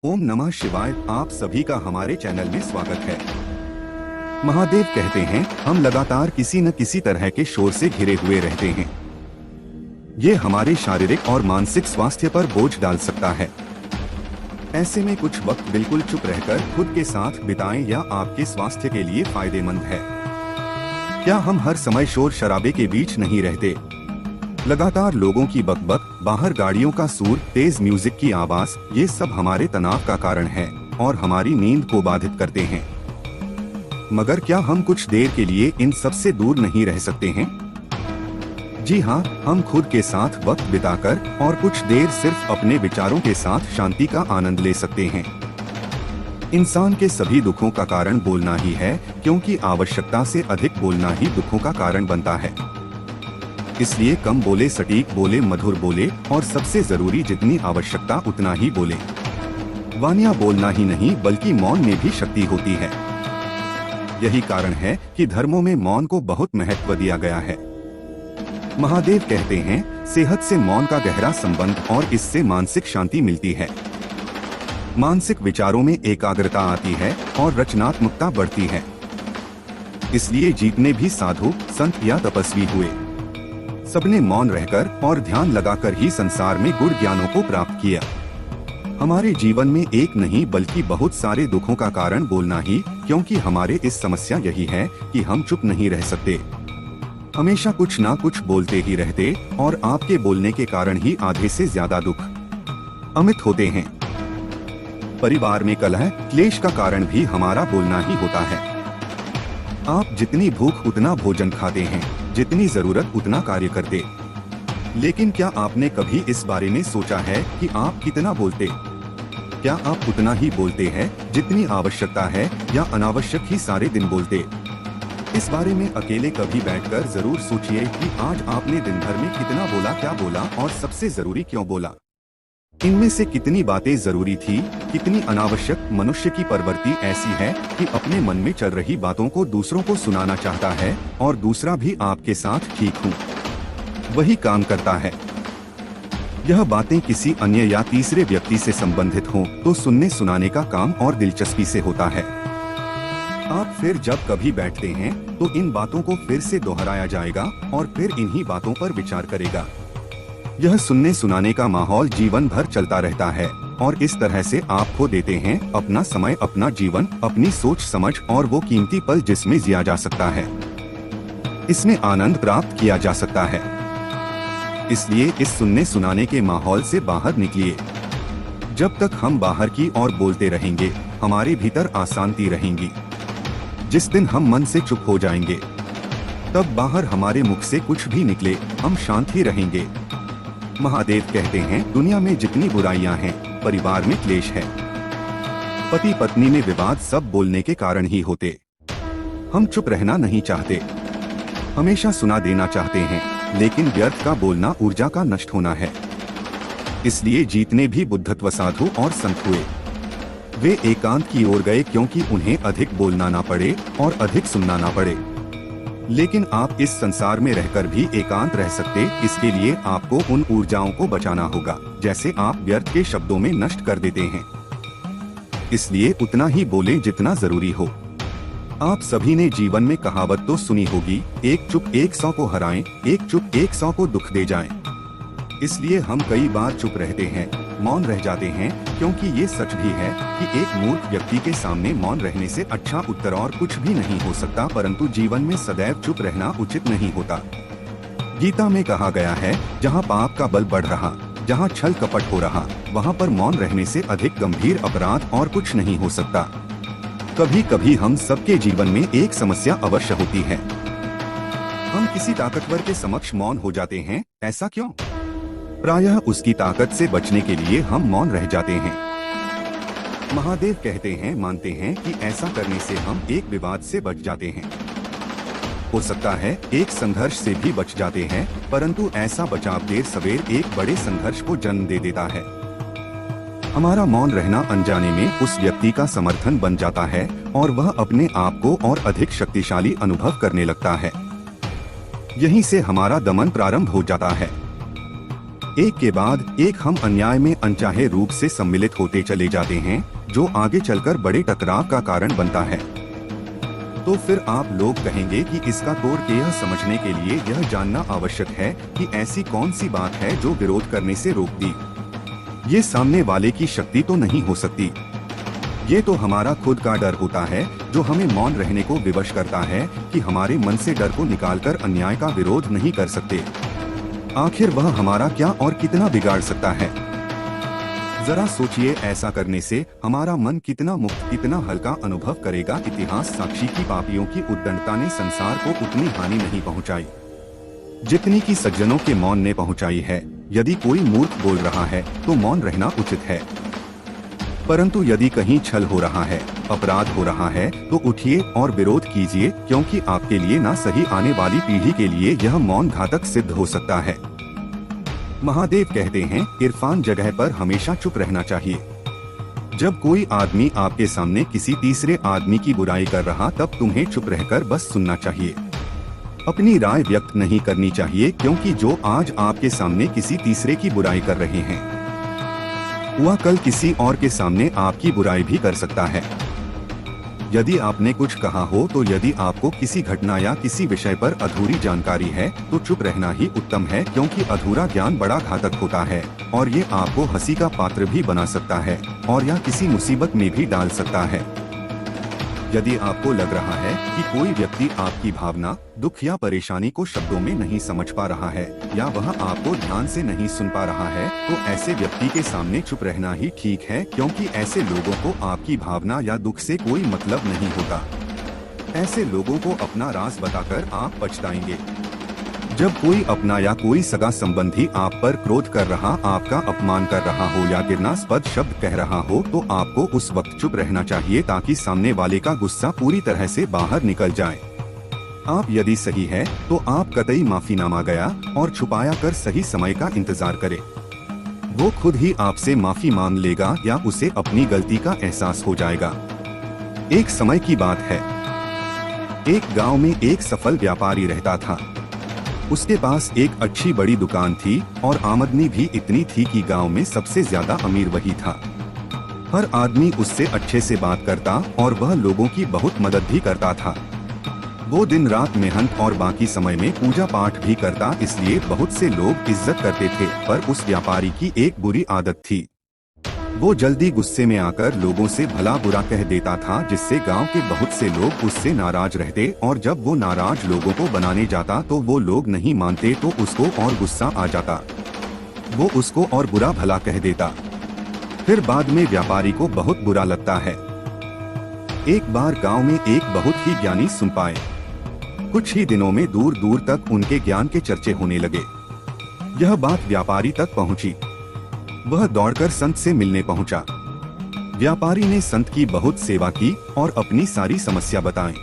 ओम नमः शिवाय। आप सभी का हमारे चैनल में स्वागत है। महादेव कहते हैं, हम लगातार किसी न किसी तरह के शोर से घिरे हुए रहते हैं। ये हमारे शारीरिक और मानसिक स्वास्थ्य पर बोझ डाल सकता है। ऐसे में कुछ वक्त बिल्कुल चुप रहकर खुद के साथ बिताएं या आपके स्वास्थ्य के लिए फायदेमंद है। क्या हम हर समय शोर शराबे के बीच नहीं रहते? लगातार लोगों की बकबक, बाहर गाड़ियों का शोर, तेज म्यूजिक की आवाज, ये सब हमारे तनाव का कारण है और हमारी नींद को बाधित करते हैं। मगर क्या हम कुछ देर के लिए इन सब से दूर नहीं रह सकते हैं? जी हाँ, हम खुद के साथ वक्त बिताकर और कुछ देर सिर्फ अपने विचारों के साथ शांति का आनंद ले सकते हैं। इंसान के सभी दुखों का कारण बोलना ही है, क्योंकि आवश्यकता से अधिक बोलना ही दुखों का कारण बनता है। इसलिए कम बोले, सटीक बोले, मधुर बोले और सबसे जरूरी जितनी आवश्यकता उतना ही बोले। वानिया बोलना ही नहीं बल्कि मौन में भी शक्ति होती है। यही कारण है कि धर्मों में मौन को बहुत महत्व दिया गया है। महादेव कहते हैं, सेहत से मौन का गहरा संबंध और इससे मानसिक शांति मिलती है। मानसिक विचारों में एकाग्रता आती है और रचनात्मकता बढ़ती है। इसलिए जितने भी साधु, संत या तपस्वी हुए, सबने मौन रहकर और ध्यान लगाकर ही संसार में गुण ज्ञानों को प्राप्त किया। हमारे जीवन में एक नहीं बल्कि बहुत सारे दुखों का कारण बोलना ही, क्योंकि हमारे इस समस्या यही है कि हम चुप नहीं रह सकते। हमेशा कुछ ना कुछ बोलते ही रहते और आपके बोलने के कारण ही आधे से ज्यादा दुख अमित होते हैं। परिवार में कलह, क्लेश का कारण भी हमारा बोलना ही होता है। आप जितनी भूख उतना भोजन खाते हैं, जितनी जरूरत उतना कार्य करते। लेकिन क्या आपने कभी इस बारे में सोचा है कि आप कितना बोलते? क्या आप उतना ही बोलते हैं जितनी आवश्यकता है या अनावश्यक ही सारे दिन बोलते? इस बारे में अकेले कभी बैठकर जरूर सोचिए कि आज आपने दिन भर में कितना बोला, क्या बोला और सबसे जरूरी क्यों बोला। इनमें से कितनी बातें जरूरी थी, कितनी अनावश्यक। मनुष्य की प्रवृत्ति ऐसी है कि अपने मन में चल रही बातों को दूसरों को सुनाना चाहता है और दूसरा भी आपके साथ ठीक हो वही काम करता है। यह बातें किसी अन्य या तीसरे व्यक्ति से संबंधित हों तो सुनने सुनाने का काम और दिलचस्पी से होता है। आप फिर जब कभी बैठते हैं तो इन बातों को फिर से दोहराया जाएगा और फिर इन्हीं बातों पर विचार करेगा। यह सुनने सुनाने का माहौल जीवन भर चलता रहता है और इस तरह से आप खो देते हैं अपना समय, अपना जीवन, अपनी सोच समझ और वो कीमती पल जिसमें जिया जा सकता है, इसमें आनंद प्राप्त किया जा सकता है। इसलिए इस सुनने सुनाने के माहौल से बाहर निकलिए। जब तक हम बाहर की ओर बोलते रहेंगे, हमारे भीतर अशांति रहेंगी। जिस दिन हम मन से चुप हो जाएंगे, तब बाहर हमारे मुख से कुछ भी निकले, हम शांत ही रहेंगे। महादेव कहते हैं, दुनिया में जितनी बुराइयां हैं, परिवार में क्लेश है, पति पत्नी में विवाद, सब बोलने के कारण ही होते। हम चुप रहना नहीं चाहते, हमेशा सुना देना चाहते हैं, लेकिन व्यर्थ का बोलना ऊर्जा का नष्ट होना है। इसलिए जितने भी बुद्धत्व साधु और संत हुए, वे एकांत की ओर गए, क्योंकि उन्हें अधिक बोलना ना पड़े और अधिक सुनना ना पड़े। लेकिन आप इस संसार में रहकर भी एकांत रह सकते। इसके लिए आपको उन ऊर्जाओं को बचाना होगा जैसे आप व्यर्थ के शब्दों में नष्ट कर देते हैं। इसलिए उतना ही बोलें जितना जरूरी हो। आप सभी ने जीवन में कहावत तो सुनी होगी, एक चुप 100 को हराएं, एक चुप 100 को दुख दे जाएं। इसलिए हम कई बार चुप रहते हैं, मौन रह जाते हैं, क्योंकि ये सच भी है कि एक मूर्ख व्यक्ति के सामने मौन रहने से अच्छा उत्तर और कुछ भी नहीं हो सकता। परंतु जीवन में सदैव चुप रहना उचित नहीं होता। गीता में कहा गया है, जहाँ पाप का बल बढ़ रहा, जहाँ छल कपट हो रहा, वहाँ पर मौन रहने से अधिक गंभीर अपराध और कुछ नहीं हो सकता। कभी कभी हम सबके जीवन में एक समस्या अवश्य होती है। हम किसी ताकतवर के समक्ष मौन हो जाते हैं। ऐसा क्यों? प्रायः उसकी ताकत से बचने के लिए हम मौन रह जाते हैं। महादेव कहते हैं, मानते हैं कि ऐसा करने से हम एक विवाद से बच जाते हैं। हो सकता है एक संघर्ष से भी बच जाते हैं, परंतु ऐसा बचाव देर सवेर एक बड़े संघर्ष को जन्म दे देता है। हमारा मौन रहना अनजाने में उस व्यक्ति का समर्थन बन जाता है और वह अपने आप को और अधिक शक्तिशाली अनुभव करने लगता है। यहीं से हमारा दमन प्रारंभ हो जाता है। एक के बाद एक हम अन्याय में अनचाहे रूप से सम्मिलित होते चले जाते हैं, जो आगे चलकर बड़े टकराव का कारण बनता है। तो फिर आप लोग कहेंगे कि इसका तोड़ के यह समझने के लिए यह जानना आवश्यक है कि ऐसी कौन सी बात है जो विरोध करने से रोक दी। ये सामने वाले की शक्ति तो नहीं हो सकती, ये तो हमारा खुद का डर होता है जो हमें मौन रहने को विवश करता है कि हमारे मन से डर को निकालकर अन्याय का विरोध नहीं कर सकते। आखिर वह हमारा क्या और कितना बिगाड़ सकता है। जरा सोचिए, ऐसा करने से हमारा मन कितना मुक्त, कितना हल्का अनुभव करेगा। इतिहास साक्षी की पापियों की उद्दंडता ने संसार को उतनी हानि नहीं पहुंचाई जितनी कि सज्जनों के मौन ने पहुंचाई है। यदि कोई मूर्ख बोल रहा है तो मौन रहना उचित है, परंतु यदि कहीं छल हो रहा है, अपराध हो रहा है, तो उठिए और विरोध कीजिए, क्योंकि आपके लिए ना सही आने वाली पीढ़ी के लिए यह मौन घातक सिद्ध हो सकता है। महादेव कहते हैं, इरफान जगह पर हमेशा चुप रहना चाहिए। जब कोई आदमी आपके सामने किसी तीसरे आदमी की बुराई कर रहा, तब तुम्हें चुप रहकर बस सुनना चाहिए। अपनी राय व्यक्त नहीं करनी चाहिए, क्योंकि जो आज आपके सामने किसी तीसरे की बुराई कर रहे हैं, वह कल किसी और के सामने आपकी बुराई भी कर सकता है। यदि आपने कुछ कहा हो, तो यदि आपको किसी घटना या किसी विषय पर अधूरी जानकारी है, तो चुप रहना ही उत्तम है, क्योंकि अधूरा ज्ञान बड़ा घातक होता है और ये आपको हंसी का पात्र भी बना सकता है और या किसी मुसीबत में भी डाल सकता है। यदि आपको लग रहा है कि कोई व्यक्ति आपकी भावना, दुख या परेशानी को शब्दों में नहीं समझ पा रहा है या वह आपको ध्यान से नहीं सुन पा रहा है, तो ऐसे व्यक्ति के सामने चुप रहना ही ठीक है, क्योंकि ऐसे लोगों को आपकी भावना या दुख से कोई मतलब नहीं होता। ऐसे लोगों को अपना राज बताकर आप पछताएंगे। जब कोई अपना या कोई सगा संबंधी आप पर क्रोध कर रहा, आपका अपमान कर रहा हो या घृणास्पद शब्द कह रहा हो, तो आपको उस वक्त चुप रहना चाहिए, ताकि सामने वाले का गुस्सा पूरी तरह से बाहर निकल जाए। आप यदि सही है तो आप कतई माफीनामा गया और छुपाया कर सही समय का इंतजार करें। वो खुद ही आपसे माफी मांग लेगा या उसे अपनी गलती का एहसास हो जाएगा। एक समय की बात है, एक गांव में एक सफल व्यापारी रहता था। उसके पास एक अच्छी बड़ी दुकान थी और आमदनी भी इतनी थी कि गांव में सबसे ज्यादा अमीर वही था। हर आदमी उससे अच्छे से बात करता और वह लोगों की बहुत मदद भी करता था। वो दिन रात मेहनत और बाकी समय में पूजा पाठ भी करता, इसलिए बहुत से लोग इज्जत करते थे। पर उस व्यापारी की एक बुरी आदत थी, वो जल्दी गुस्से में आकर लोगों से भला बुरा कह देता था, जिससे गांव के बहुत से लोग उससे नाराज रहते और जब वो नाराज लोगों को बनाने जाता तो वो लोग नहीं मानते, तो उसको और गुस्सा आ जाता। वो उसको और बुरा भला कह देता। फिर बाद में व्यापारी को बहुत बुरा लगता है। एक बार गांव में एक बहुत ही ज्ञानी सुन पाए। कुछ ही दिनों में दूर दूर तक उनके ज्ञान के चर्चे होने लगे। यह बात व्यापारी तक पहुंची। वह दौड़कर संत से मिलने पहुंचा। व्यापारी ने संत की बहुत सेवा की और अपनी सारी समस्या बताई।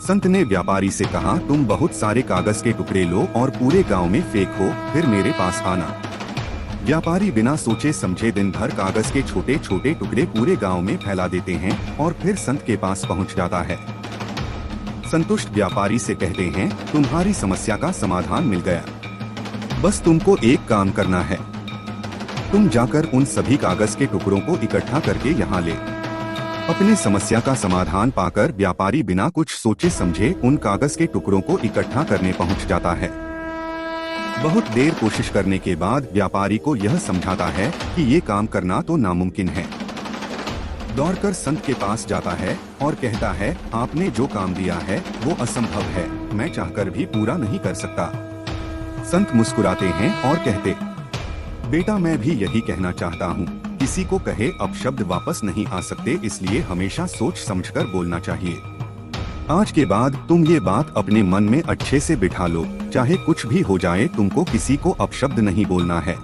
संत ने व्यापारी से कहा, तुम बहुत सारे कागज के टुकड़े लो और पूरे गांव में फेंको, फिर मेरे पास आना। व्यापारी बिना सोचे समझे दिन भर कागज के छोटे छोटे टुकड़े पूरे गांव में फैला देते हैं और फिर संत के पास पहुंच जाता है। संतुष्ट व्यापारी से कहते हैं, तुम्हारी समस्या का समाधान मिल गया, बस तुमको एक काम करना है। तुम जाकर उन सभी कागज के टुकड़ों को इकट्ठा करके यहाँ ले। अपने समस्या का समाधान पाकर व्यापारी बिना कुछ सोचे समझे उन कागज के टुकड़ों को इकट्ठा करने पहुँच जाता है। बहुत देर कोशिश करने के बाद व्यापारी को यह समझाता है कि ये काम करना तो नामुमकिन है। दौड़कर संत के पास जाता है और कहता है, आपने जो काम दिया है वो असंभव है, मैं चाहकर भी पूरा नहीं कर सकता। संत मुस्कुराते हैं और कहते, बेटा मैं भी यही कहना चाहता हूँ, किसी को कहे अपशब्द वापस नहीं आ सकते, इसलिए हमेशा सोच समझकर बोलना चाहिए। आज के बाद तुम ये बात अपने मन में अच्छे से बिठा लो, चाहे कुछ भी हो जाए तुमको किसी को अपशब्द नहीं बोलना है।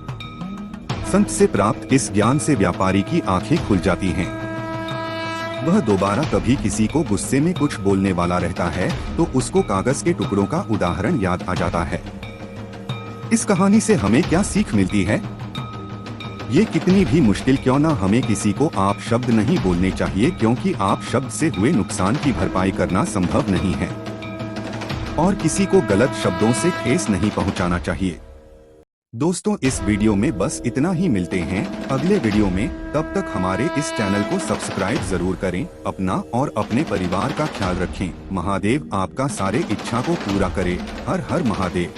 संत से प्राप्त इस ज्ञान से व्यापारी की आंखें खुल जाती हैं। वह दोबारा कभी किसी को गुस्से में कुछ बोलने वाला रहता है तो उसको कागज के टुकड़ों का उदाहरण याद आ जाता है। इस कहानी से हमें क्या सीख मिलती है? ये कितनी भी मुश्किल क्यों ना, हमें किसी को आप शब्द नहीं बोलने चाहिए, क्योंकि आप शब्द से हुए नुकसान की भरपाई करना संभव नहीं है और किसी को गलत शब्दों से ठेस नहीं पहुंचाना चाहिए। दोस्तों, इस वीडियो में बस इतना ही। मिलते हैं अगले वीडियो में। तब तक हमारे इस चैनल को सब्सक्राइब जरूर करें। अपना और अपने परिवार का ख्याल रखें। महादेव आपका सारे इच्छा को पूरा करे। हर हर महादेव।